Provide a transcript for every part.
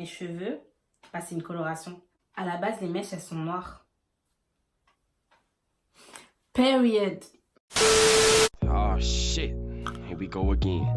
Mes cheveux, bah, c'est une coloration. À la base, les mèches, elles sont noires. Period. Oh shit, here we go again.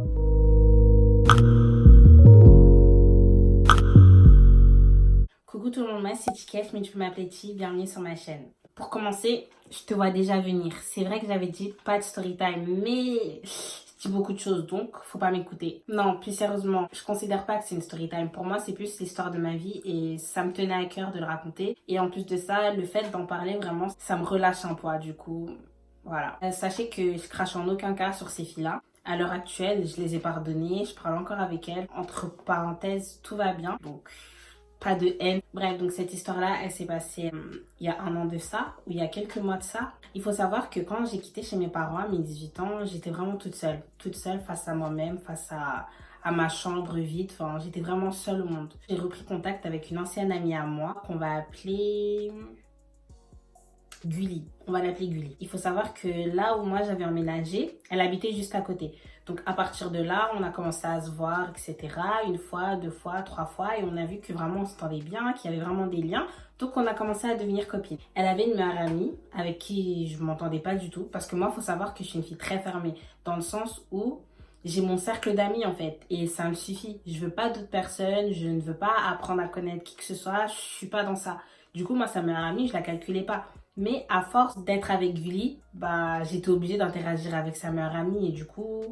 Coucou tout le monde, moi c'est Tikef, mais tu peux m'appeler Ti, bienvenue sur ma chaîne. Pour commencer, je te vois déjà venir. C'est vrai que j'avais dit pas de story time, mais je dis beaucoup de choses, donc faut pas m'écouter. Non, plus sérieusement, je considère pas que c'est une story time. Pour moi, c'est plus l'histoire de ma vie et ça me tenait à cœur de le raconter. Et en plus de ça, le fait d'en parler, vraiment, ça me relâche un poids, du coup, voilà. Sachez que je crache en aucun cas sur ces filles-là. À l'heure actuelle, je les ai pardonnées, je parle encore avec elles. Entre parenthèses, tout va bien, donc pas de haine. Bref, donc cette histoire-là, elle s'est passée il y a 1 an de ça, ou il y a quelques mois de ça. Il faut savoir que quand j'ai quitté chez mes parents à mes 18 ans, j'étais vraiment toute seule face à moi-même, face à ma chambre vide. Enfin, j'étais vraiment seule au monde. J'ai repris contact avec une ancienne amie à moi qu'on va appeler Gulli. On va l'appeler Gulli. Il faut savoir que là où moi j'avais emménagé, elle habitait juste à côté. Donc à partir de là, on a commencé à se voir, etc. 1 fois, 2 fois, 3 fois. Et on a vu que vraiment on s'entendait bien, qu'il y avait vraiment des liens. Donc on a commencé à devenir copines. Elle avait une meilleure amie avec qui je m'entendais pas du tout. Parce que moi, il faut savoir que je suis une fille très fermée. Dans le sens où j'ai mon cercle d'amis en fait. Et ça me suffit. Je veux pas d'autres personnes. Je ne veux pas apprendre à connaître qui que ce soit. Je suis pas dans ça. Du coup, moi, sa meilleure amie, je la calculais pas. Mais à force d'être avec Gulli, bah, j'étais obligée d'interagir avec sa meilleure amie et du coup,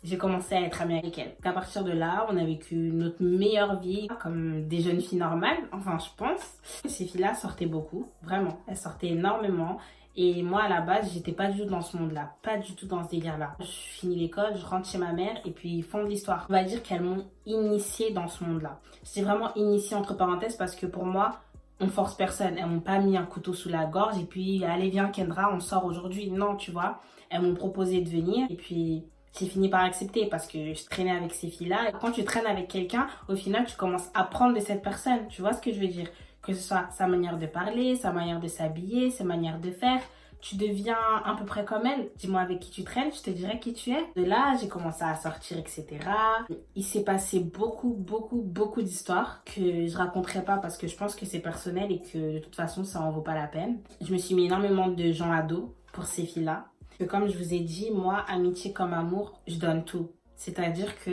j'ai commencé à être amie avec elle. À partir de là, on a vécu notre meilleure vie comme des jeunes filles normales, enfin je pense. Ces filles-là sortaient beaucoup, vraiment. Elles sortaient énormément. Et moi, à la base, j'étais pas du tout dans ce monde-là, pas du tout dans ce délire-là. Je finis l'école, je rentre chez ma mère et puis ils font de l'histoire. On va dire qu'elles m'ont initiée dans ce monde-là. J'étais vraiment initiée entre parenthèses parce que pour moi, on force personne. Elles m'ont pas mis un couteau sous la gorge et puis allez viens Kendra, on sort aujourd'hui. Non, tu vois. Elles m'ont proposé de venir et puis j'ai fini par accepter parce que je traînais avec ces filles-là. Et quand tu traînes avec quelqu'un, au final, tu commences à apprendre de cette personne. Tu vois ce que je veux dire? Que ce soit sa manière de parler, sa manière de s'habiller, sa manière de faire. Tu deviens à peu près comme elle. Dis-moi avec qui tu traînes, je te dirai qui tu es. De là, j'ai commencé à sortir, etc. Il s'est passé beaucoup d'histoires que je raconterai pas parce que je pense que c'est personnel et que de toute façon, ça en vaut pas la peine. Je me suis mis énormément de gens à dos pour ces filles-là. Que comme je vous ai dit, moi, amitié comme amour, je donne tout. C'est-à-dire que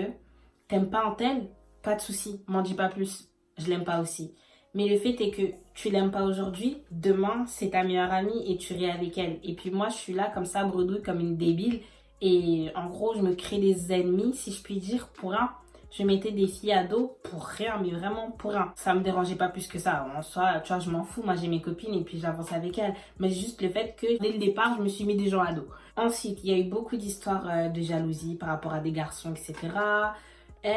t'aimes pas un tel, pas de souci, m'en dis pas plus. Je l'aime pas aussi. Mais le fait est que tu l'aimes pas aujourd'hui, demain, c'est ta meilleure amie et tu ris avec elle. Et puis moi, je suis là comme ça, bredouille, comme une débile. Et en gros, je me crée des ennemis, si je puis dire, pour rien. Je mettais des filles à dos pour rien, mais vraiment pour rien. Ça me dérangeait pas plus que ça. En soi, tu vois, je m'en fous. Moi, j'ai mes copines et puis j'avance avec elles. Mais juste le fait que, dès le départ, je me suis mis des gens à dos. Ensuite, il y a eu beaucoup d'histoires de jalousie par rapport à des garçons, etc. Et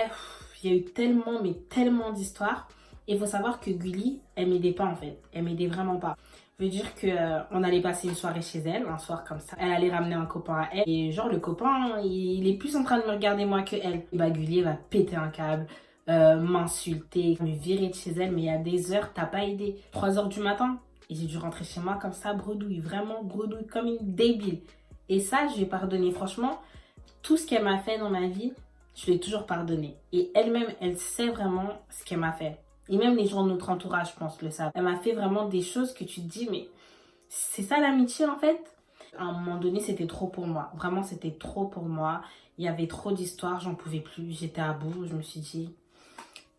il y a eu tellement, mais tellement d'histoires. Il faut savoir que Gulli, elle m'aidait pas en fait. Elle m'aidait vraiment pas. Je veux dire que on allait passer une soirée chez elle, un soir comme ça. Elle allait ramener un copain à elle. Et genre le copain, il est plus en train de me regarder moi que elle. Et bah Gulli, elle va péter un câble, m'insulter, me virer de chez elle. Mais il y a des heures, t'as pas aidé. 3 heures du matin. Et j'ai dû rentrer chez moi comme ça, bredouille. Vraiment bredouille, comme une débile. Et ça, je lui ai pardonné. Franchement, tout ce qu'elle m'a fait dans ma vie, je lui ai toujours pardonné. Et elle-même, elle sait vraiment ce qu'elle m'a fait. Et même les gens de notre entourage, je pense, le savent. Elle m'a fait vraiment des choses que tu te dis, mais c'est ça l'amitié en fait? À un moment donné, c'était trop pour moi. Vraiment, c'était trop pour moi. Il y avait trop d'histoires, j'en pouvais plus. J'étais à bout, je me suis dit,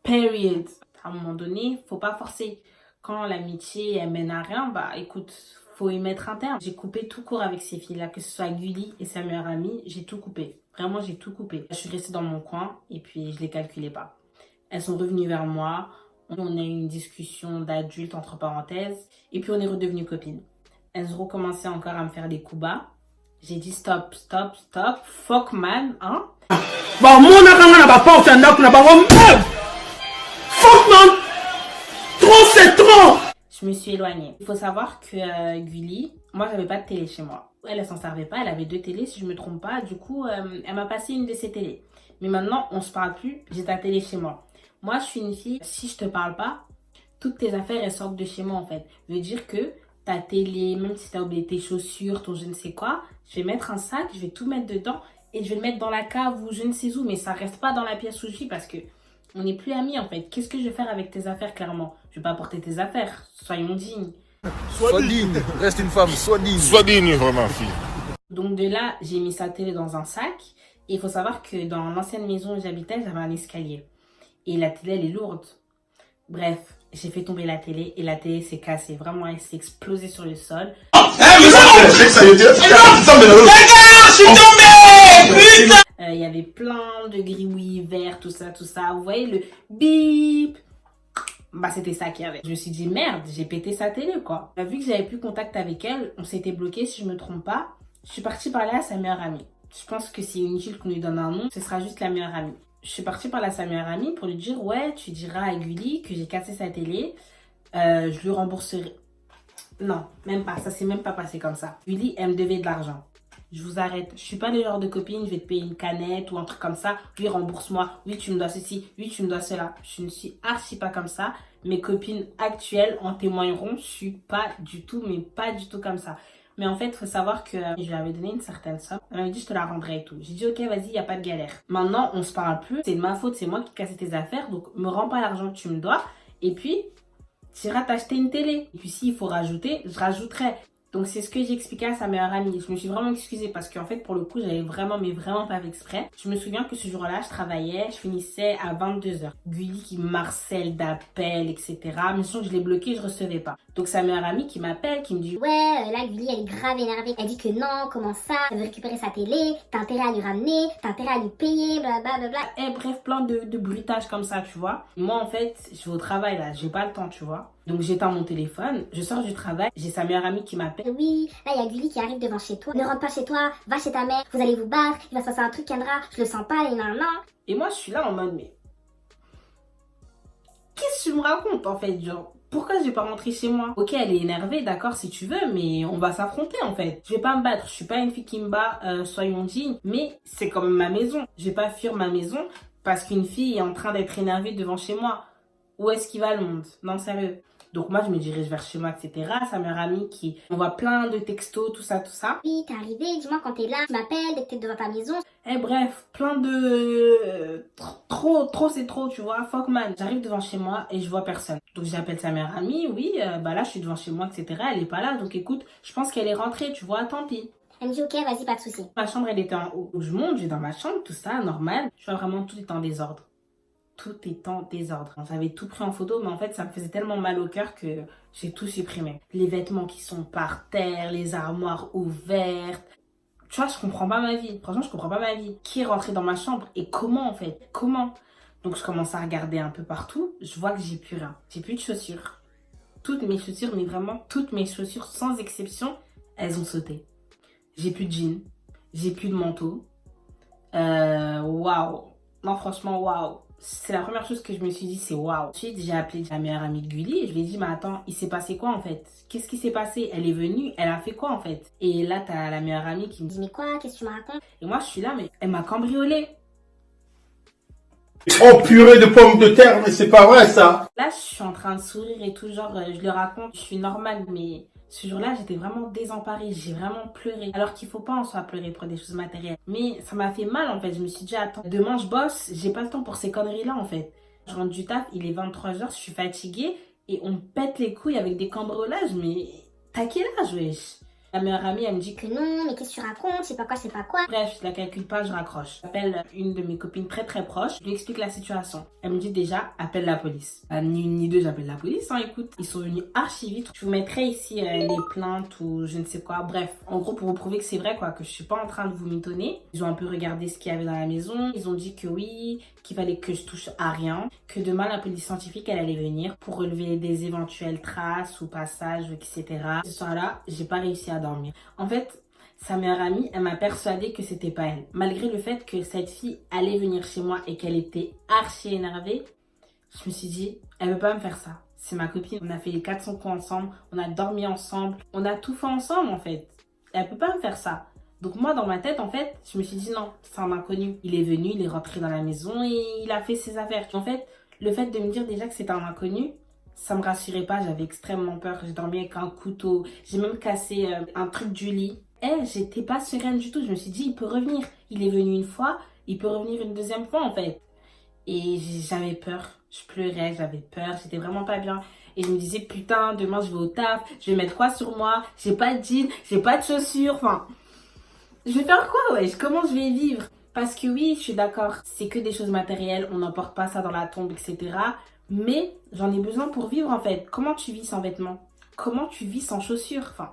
period. À un moment donné, faut pas forcer. Quand l'amitié, elle mène à rien, bah écoute, faut y mettre un terme. J'ai coupé tout court avec ces filles-là, que ce soit Gulli et sa meilleure amie, j'ai tout coupé. Vraiment, j'ai tout coupé. Je suis restée dans mon coin et puis je les calculais pas. Elles sont revenues vers moi. On a eu une discussion d'adultes, entre parenthèses, et puis on est redevenues copines. Elles ont recommencé encore à me faire des coups bas. J'ai dit stop, fuck man, hein? Bah, mon akanga n'a pas porté un acte, n'a pas fuck man! Trop, c'est trop! Je me suis éloignée. Il faut savoir que Gulli, moi j'avais pas de télé chez moi. Elle s'en servait pas, elle avait 2 télés si je me trompe pas. Du coup, elle m'a passé une de ses télés. Mais maintenant, on se parle plus, j'ai ta télé chez moi. Moi, je suis une fille, si je te parle pas, toutes tes affaires, elles sortent de chez moi, en fait. Je veux dire que ta télé, même si tu as oublié tes chaussures, ton je ne sais quoi, je vais mettre un sac, je vais tout mettre dedans et je vais le mettre dans la cave ou je ne sais où, mais ça reste pas dans la pièce où je vis parce que On n'est plus amis en fait. Qu'est-ce que je vais faire avec tes affaires clairement? Je vais pas porter tes affaires. Soyons dignes. Sois digne, reste une femme, sois digne. Sois digne, ma fille. Donc de là, j'ai mis sa télé dans un sac. Et il faut savoir que dans l'ancienne maison où j'habitais, j'avais un escalier. Et la télé, elle est lourde. Bref, j'ai fait tomber la télé et la télé s'est cassée. Vraiment, elle s'est explosée sur le sol. Il y avait plein de gribouillis verts, tout ça, tout ça. Vous voyez le bip? Bah, c'était ça qu'il y avait. Je me suis dit, merde, j'ai pété sa télé, quoi. Vu que j'avais plus contact avec elle, on s'était bloqué, si je me trompe pas. Je suis partie parler à sa meilleure amie. Je pense que c'est inutile qu'on lui donne un nom, ce sera juste la meilleure amie. Je suis partie parler à sa meilleure amie pour lui dire, ouais, tu diras à Gulli que j'ai cassé sa télé, je lui rembourserai. Non, même pas, ça s'est même pas passé comme ça. Gulli, elle me devait de l'argent. Je vous arrête, je suis pas le genre de copine, je vais te payer une canette ou un truc comme ça, oui, rembourse-moi, oui, tu me dois ceci, oui, tu me dois cela. Je ne suis archi pas comme ça. Mes copines actuelles en témoigneront, je suis pas du tout, mais pas du tout comme ça. Mais en fait, il faut savoir que je lui avais donné une certaine somme. Elle m'a dit, je te la rendrai et tout. J'ai dit, ok, vas-y, il n'y a pas de galère. Maintenant, on se parle plus. C'est de ma faute, c'est moi qui cassais tes affaires. Donc, me rends pas l'argent que tu me dois. Et puis, tu iras t'acheter une télé. Et puis, s'il faut rajouter, je rajouterai. Donc, c'est ce que j'ai expliqué à sa meilleure amie. Je me suis vraiment excusée parce qu'en fait, pour le coup, j'avais vraiment, mais vraiment pas fait exprès. Je me souviens que ce jour-là, je travaillais, je finissais à 22h. Gulli qui me harcèle d'appels, etc. Mais sinon, je l'ai bloqué, je recevais pas. Donc, sa meilleure amie qui m'appelle, qui me dit, ouais, là, Gulli, elle est grave énervée. Elle dit que non, comment ça? Elle veut récupérer sa télé, t'as intérêt à lui ramener, t'as intérêt à lui payer, blablabla. Et bref, plein de bruitages comme ça, tu vois. Moi, en fait, je vais au travail, là, j'ai pas le temps, tu vois. Donc, j'éteins mon téléphone, je sors du travail, j'ai sa meilleure amie qui m'appelle. Oui, là, il y a Gulli qui arrive devant chez toi. Ne rentre pas chez toi, va chez ta mère, vous allez vous battre, il va se passer un truc, Kendra, je le sens pas, et non, non. Et moi, je suis là en mode, mais qu'est-ce que tu me racontes, en fait, genre? Pourquoi je vais pas rentrer chez moi? Ok, elle est énervée, d'accord, si tu veux, mais on va s'affronter, en fait. Je vais pas me battre, je suis pas une fille qui me bat, soyons dignes, mais c'est quand même ma maison. Je vais pas fuir ma maison parce qu'une fille est en train d'être énervée devant chez moi. Où est-ce qu'il va le monde? Non, sérieux. Donc moi, je me dirige vers chez moi, etc. Sa meilleure amie qui envoie plein de textos, tout ça, tout ça. Oui, t'es arrivé, dis-moi quand t'es là, tu m'appelles dès que t'es devant ta maison. Et bref, plein de... Trop, c'est trop, tu vois. Fuck man. J'arrive devant chez moi et je vois personne. Donc j'appelle sa meilleure amie, oui, bah là, je suis devant chez moi, etc. Elle est pas là, donc écoute, je pense qu'elle est rentrée, tu vois, tant pis. Elle me dit ok, vas-y, pas de souci. Ma chambre, elle était en haut. Donc je monte, je vais dans ma chambre, tout ça, normal. Je vois vraiment tout est en désordre. Tout est en désordre. J'avais tout pris en photo, mais en fait, ça me faisait tellement mal au cœur que j'ai tout supprimé. Les vêtements qui sont par terre, les armoires ouvertes. Tu vois, je comprends pas ma vie. Franchement, je comprends pas ma vie. Qui est rentré dans ma chambre et comment, en fait? Comment? Donc, je commence à regarder un peu partout. Je vois que j'ai plus rien. J'ai plus de chaussures. Toutes mes chaussures, mais vraiment toutes mes chaussures, sans exception, elles ont sauté. J'ai plus de jeans. J'ai plus de manteau. Waouh. Non, franchement, waouh. C'est la première chose que je me suis dit, c'est waouh. Ensuite, j'ai appelé ma meilleure amie de Gulli et je lui ai dit, mais attends, il s'est passé quoi en fait? Qu'est-ce qui s'est passé? Elle est venue, elle a fait quoi en fait? Et là, t'as la meilleure amie qui me dit, mais quoi? Qu'est-ce que tu me racontes? Et moi, je suis là, mais elle m'a cambriolé. Oh purée de pommes de terre, mais c'est pas vrai ça. Là, je suis en train de sourire et tout, genre, je le raconte, je suis normale, mais ce jour-là, j'étais vraiment désemparée, j'ai vraiment pleuré. Alors qu'il faut pas en soi pleurer pour des choses matérielles. Mais ça m'a fait mal en fait, je me suis dit, attends, demain je bosse, j'ai pas le temps pour ces conneries-là en fait. Je rentre du taf, il est 23h, je suis fatiguée et on me pète les couilles avec des cambriolages, mais t'as quel âge, wesh? La meilleure amie, elle me dit que Que non, mais qu'est-ce que tu racontes? Je sais pas quoi. bref, je la calcule pas, je raccroche. J'appelle une de mes copines très proches, je lui explique la situation. Elle me dit déjà, appelle la police. Ni une ni deux, j'appelle la police, hein, écoute. Ils sont venus archi vite. Je vous mettrai ici les plaintes ou je ne sais quoi. Bref, en gros, pour vous prouver que c'est vrai, quoi, que je suis pas en train de vous mitonner. Ils ont un peu regardé ce qu'il y avait dans la maison. Ils ont dit que oui, qu'il fallait que je touche à rien. Que demain, la police scientifique, elle allait venir pour relever des éventuelles traces ou passages, etc. Ce soir-là, j'ai pas réussi à dormir. En fait, sa meilleure amie, elle m'a persuadée que c'était pas elle. Malgré le fait que cette fille allait venir chez moi et qu'elle était archi énervée, je me suis dit, elle veut pas me faire ça. C'est ma copine, on a fait les 400 coups ensemble, on a dormi ensemble, on a tout fait ensemble en fait. Elle peut pas me faire ça. Donc moi, dans ma tête, en fait, je me suis dit non, c'est un inconnu. Il est venu, il est rentré dans la maison et il a fait ses affaires. En fait, le fait de me dire déjà que c'était un inconnu, ça me rassurait pas, j'avais extrêmement peur. J'ai dormi avec un couteau, j'ai même cassé un truc du lit. J'étais pas sereine du tout. Je me suis dit, il peut revenir. Il est venu une fois, il peut revenir une deuxième fois en fait. Et j'avais peur. Je pleurais, j'avais peur, j'étais vraiment pas bien. Et je me disais, putain, demain je vais au taf, je vais mettre quoi sur moi? J'ai pas de jean, j'ai pas de chaussures, enfin... Je vais faire quoi, ouais? Comment je vais vivre? Parce que oui, je suis d'accord, c'est que des choses matérielles, on n'emporte pas ça dans la tombe, etc. Mais j'en ai besoin pour vivre, en fait. Comment tu vis sans vêtements? Comment tu vis sans chaussures? Enfin,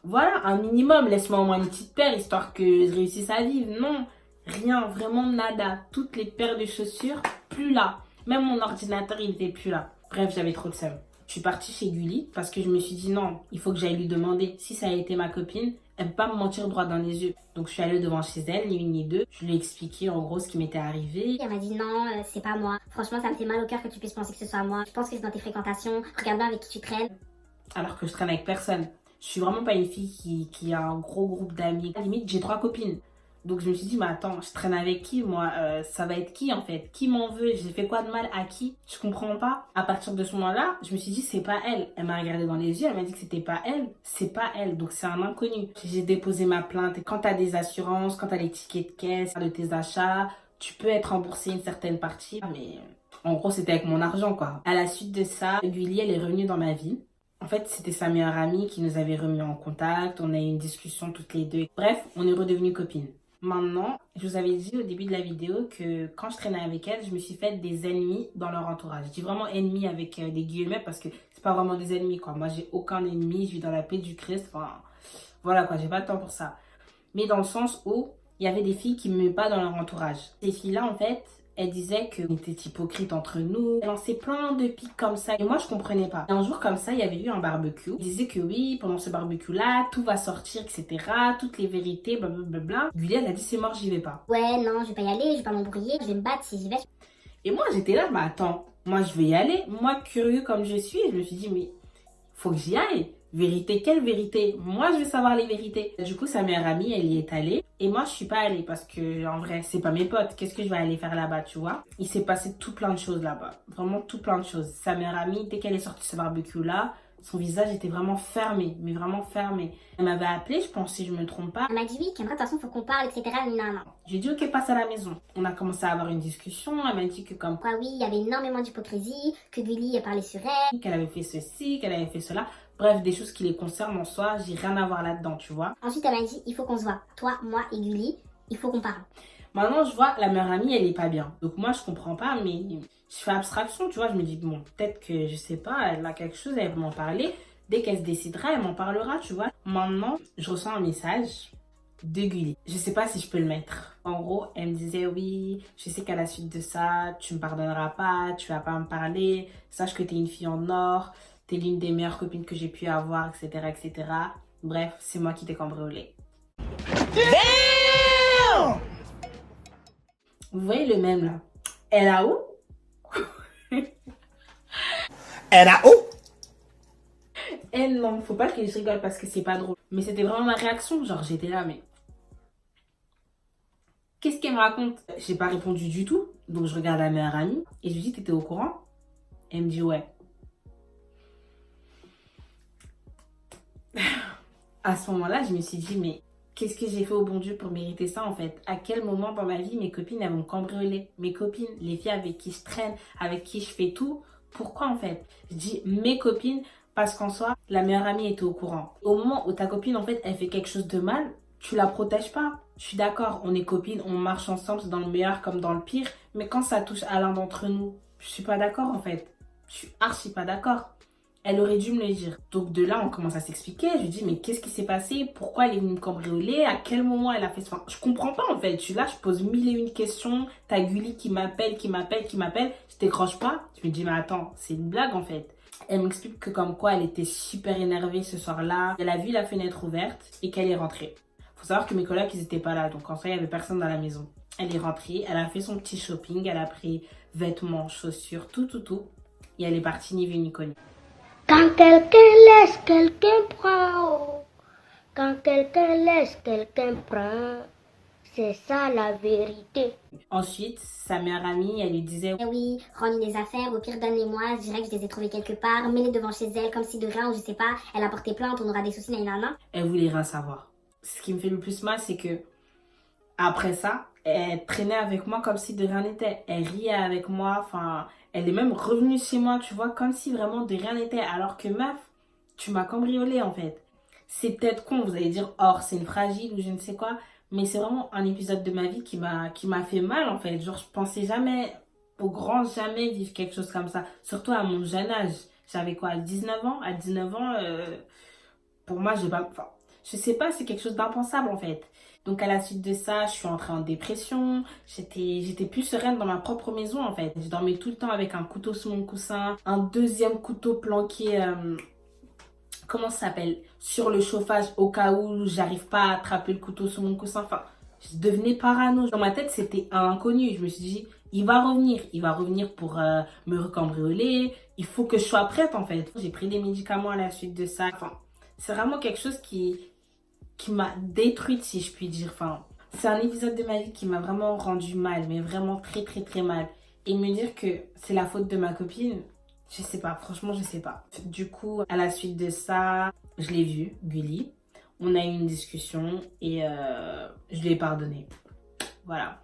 voilà, un minimum. Laisse-moi au moins une petite paire, histoire que je réussisse à vivre. Non, rien, vraiment nada. Toutes les paires de chaussures, plus là. Même mon ordinateur, il n'était plus là. Bref, j'avais trop de seum. Je suis partie chez Gulli parce que je me suis dit non, il faut que j'aille lui demander. Si ça a été ma copine, elle peut pas me mentir droit dans les yeux. Donc je suis allée devant chez elle, ni une ni deux. Je lui ai expliqué en gros ce qui m'était arrivé. Elle m'a dit non, c'est pas moi. Franchement, ça me fait mal au cœur que tu puisses penser que ce soit moi. Je pense que c'est dans tes fréquentations. Regarde bien avec qui tu traînes. Alors que je traîne avec personne. Je suis vraiment pas une fille qui a un gros groupe d'amis. À la limite, j'ai 3 copines. Donc je me suis dit, mais attends, je traîne avec qui moi? Ça va être qui en fait? Qui m'en veut? J'ai fait quoi de mal à qui? Je comprends pas. À partir de ce moment-là, je me suis dit, c'est pas elle. Elle m'a regardé dans les yeux, elle m'a dit que c'était pas elle. C'est pas elle, donc c'est un inconnu. J'ai déposé ma plainte. Et quand t'as des assurances, quand t'as les tickets de caisse de tes achats, tu peux être remboursé une certaine partie. Mais en gros, c'était avec mon argent quoi. À la suite de ça, Gulli, elle est revenue dans ma vie. En fait, c'était sa meilleure amie qui nous avait remis en contact. On a eu une discussion toutes les deux. Bref, on est redevenues copines. Maintenant, je vous avais dit au début de la vidéo que quand je traînais avec elle, je me suis fait des ennemis dans leur entourage. Je dis vraiment ennemis avec des guillemets parce que c'est pas vraiment des ennemis quoi. Moi, j'ai aucun ennemi, je vis dans la paix du Christ. Enfin, voilà quoi, j'ai pas le temps pour ça. Mais dans le sens où il y avait des filles qui me mettaient pas dans leur entourage. Ces filles-là, en fait, elles disaient qu'on était hypocrites entre nous. Elles lançaient plein de pics comme ça. Et moi, je comprenais pas. Et un jour comme ça, il y avait eu un barbecue. Ils disaient que oui, pendant ce barbecue-là, tout va sortir, etc. Toutes les vérités, blablabla. Gulli, elle a dit, c'est mort, j'y vais pas. Ouais, non, je vais pas y aller, je vais pas m'embrouiller, je vais me battre si j'y vais. Et moi, j'étais là, mais attends, moi, je vais y aller. Moi, curieux comme je suis, je me suis dit, mais faut que j'y aille. Vérité, quelle vérité? Moi, je veux savoir les vérités. Du coup, sa meilleure amie, elle y est allée. Et moi, je suis pas allée parce que, en vrai, c'est pas mes potes. Qu'est-ce que je vais aller faire là-bas, tu vois? Il s'est passé tout plein de choses là-bas. Vraiment tout plein de choses. Sa meilleure amie, dès qu'elle est sortie de ce barbecue-là, son visage était vraiment fermé, mais vraiment fermé. Elle m'avait appelé, je pense, si je me trompe pas. Elle m'a dit oui, Kendra, de toute façon, faut qu'on parle, etc. Non, non. J'ai dit, ok, passe à la maison. On a commencé à avoir une discussion. Elle m'a dit que comme Quoi, oui, il y avait énormément d'hypocrisie, que Gulli parlait sur elle. qu'elle avait fait ceci, qu'elle avait fait cela. Bref, des choses qui les concernent en soi, j'ai rien à voir là-dedans, tu vois. Ensuite, elle m'a dit, il faut qu'on se voit. Toi, moi et Gulli, il faut qu'on parle. Maintenant, je vois, la meilleure amie, elle est pas bien. Donc moi, je comprends pas, mais je fais abstraction, tu vois. Je me dis, bon, peut-être que, je sais pas, elle a quelque chose, elle va m'en parler. Dès qu'elle se décidera, elle m'en parlera, tu vois. Maintenant, je reçois un message de Gulli. Je sais pas si je peux le mettre. En gros, elle me disait, oui, je sais qu'à la suite de ça, tu me pardonneras pas, tu vas pas me parler. Sache que t'es une fille en or. T'es l'une des meilleures copines que j'ai pu avoir, etc., etc. Bref, c'est moi qui t'ai cambriolé. Damn! Vous voyez le même là? Elle a où? Elle a où? Elle, non, faut pas que je rigole parce que c'est pas drôle. Mais c'était vraiment ma réaction, genre j'étais là, mais... Qu'est-ce qu'elle me raconte? J'ai pas répondu du tout, donc je regarde la meilleure amie et je lui dis, t'étais au courant? Elle me dit, ouais. À ce moment-là, je me suis dit, mais qu'est-ce que j'ai fait au bon Dieu pour mériter ça en fait? À quel moment dans ma vie mes copines elles m'ont cambriolé? Mes copines, les filles avec qui je traîne, avec qui je fais tout. Pourquoi en fait? Je dis mes copines parce qu'en soi, la meilleure amie était au courant. Au moment où ta copine en fait, elle fait quelque chose de mal, tu la protèges pas. Je suis d'accord, on est copines, on marche ensemble, c'est dans le meilleur comme dans le pire. Mais quand ça touche à l'un d'entre nous, je suis pas d'accord en fait. Je suis archi pas d'accord. Elle aurait dû me le dire. Donc de là, on commence à s'expliquer. Je lui dis, mais qu'est-ce qui s'est passé? Pourquoi elle est venue me cambrioler? À quel moment elle a fait ça? Enfin, je comprends pas en fait. Je suis là, je pose 1001 questions. T'as Gulli qui m'appelle. Je décroche pas. Je me dis, mais attends, c'est une blague en fait. Elle m'explique que comme quoi elle était super énervée ce soir-là. Elle a vu la fenêtre ouverte et qu'elle est rentrée. Faut savoir que mes collègues, ils étaient pas là. Donc en soi, il y avait personne dans la maison. Elle est rentrée, elle a fait son petit shopping. Elle a pris vêtements, chaussures, tout. Et elle est partie ni vue ni connue. Quand quelqu'un laisse, quelqu'un prend. Quand quelqu'un laisse, quelqu'un prend. C'est ça la vérité. Ensuite, sa meilleure amie, elle lui disait... Eh oui, rends-lui des affaires, au pire donne-les-moi, je dirais que je les ai trouvées quelque part, mets-les devant chez elle, comme si de rien, ou je sais pas, elle a porté plainte, on aura des soucis, nanana. Elle voulait rien savoir. Ce qui me fait le plus mal, c'est que après ça, Elle traînait avec moi comme si de rien n'était. Elle riait avec moi. Enfin, elle est même revenue chez moi, tu vois, comme si vraiment de rien n'était. Alors que meuf, tu m'as cambriolé en fait. C'est peut-être con, vous allez dire, oh, c'est une fragile ou je ne sais quoi. Mais c'est vraiment un épisode de ma vie qui m'a fait mal en fait. Genre, je pensais jamais, au grand jamais, vivre quelque chose comme ça. Surtout à mon jeune âge. J'avais quoi, 19 ans? À 19 ans, pour moi, j'ai pas... Enfin, je sais pas, c'est quelque chose d'impensable en fait. Donc à la suite de ça, je suis entrée en dépression. J'étais plus sereine dans ma propre maison en fait. Je dormais tout le temps avec un couteau sous mon coussin, un deuxième couteau planqué, comment ça s'appelle, sur le chauffage au cas où j'arrive pas à attraper le couteau sous mon coussin. Enfin, je devenais parano. Dans ma tête, c'était un inconnu. Je me suis dit, il va revenir pour me recambrioler. Il faut que je sois prête en fait. J'ai pris des médicaments à la suite de ça. Enfin, c'est vraiment quelque chose qui m'a détruite, si je puis dire. Enfin, c'est un épisode de ma vie qui m'a vraiment rendu mal, mais vraiment très très très mal. Et me dire que c'est la faute de ma copine, je sais pas, franchement je sais pas. Du coup, à la suite de ça, je l'ai vu, Gulli. On a eu une discussion et je lui ai pardonné. Voilà.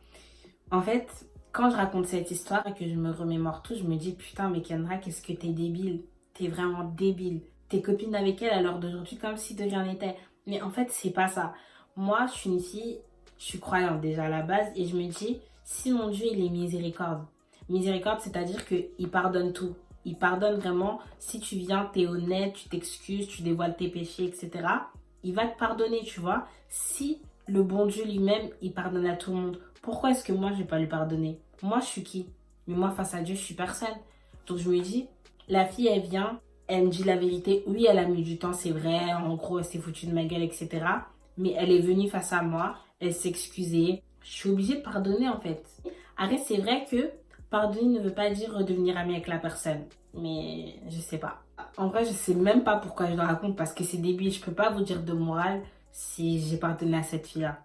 En fait, quand je raconte cette histoire et que je me remémore tout, je me dis putain mais Kendra, qu'est-ce que t'es débile. T'es vraiment débile. T'es copine avec elle à l'heure d'aujourd'hui comme si de rien n'était. Mais en fait, c'est pas ça. Moi, je suis une fille, je suis croyante déjà à la base et je me dis, si mon Dieu, il est miséricorde. Miséricorde, c'est-à-dire qu'il pardonne tout. Il pardonne vraiment. Si tu viens, t'es honnête, tu t'excuses, tu dévoiles tes péchés, etc. Il va te pardonner, tu vois. Si le bon Dieu lui-même, il pardonne à tout le monde, pourquoi est-ce que moi, je vais pas lui pardonner? Moi, je suis qui? Mais moi, face à Dieu, je suis personne. Donc, je me dis, la fille, elle vient... Elle me dit la vérité. Oui, elle a mis du temps, c'est vrai. En gros, elle s'est foutue de ma gueule, etc. Mais elle est venue face à moi. Elle s'est excusée. Je suis obligée de pardonner, en fait. Après, c'est vrai que pardonner ne veut pas dire redevenir amie avec la personne. Mais je sais pas. En vrai, je sais même pas pourquoi je le raconte parce que c'est débile. Je peux pas vous dire de morale si j'ai pardonné à cette fille-là.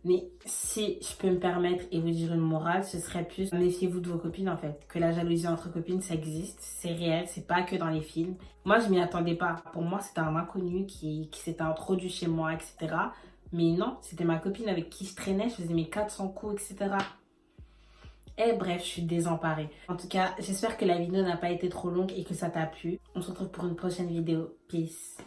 Mais si je peux me permettre et vous dire une morale, ce serait plus méfiez-vous de vos copines en fait. Que la jalousie entre copines, ça existe, c'est réel, c'est pas que dans les films. Moi, je m'y attendais pas. Pour moi, c'était un inconnu qui s'était introduit chez moi, etc. Mais non, c'était ma copine avec qui je traînais, je faisais mes 400 coups, etc. Et bref, je suis désemparée. En tout cas, j'espère que la vidéo n'a pas été trop longue et que ça t'a plu. On se retrouve pour une prochaine vidéo. Peace.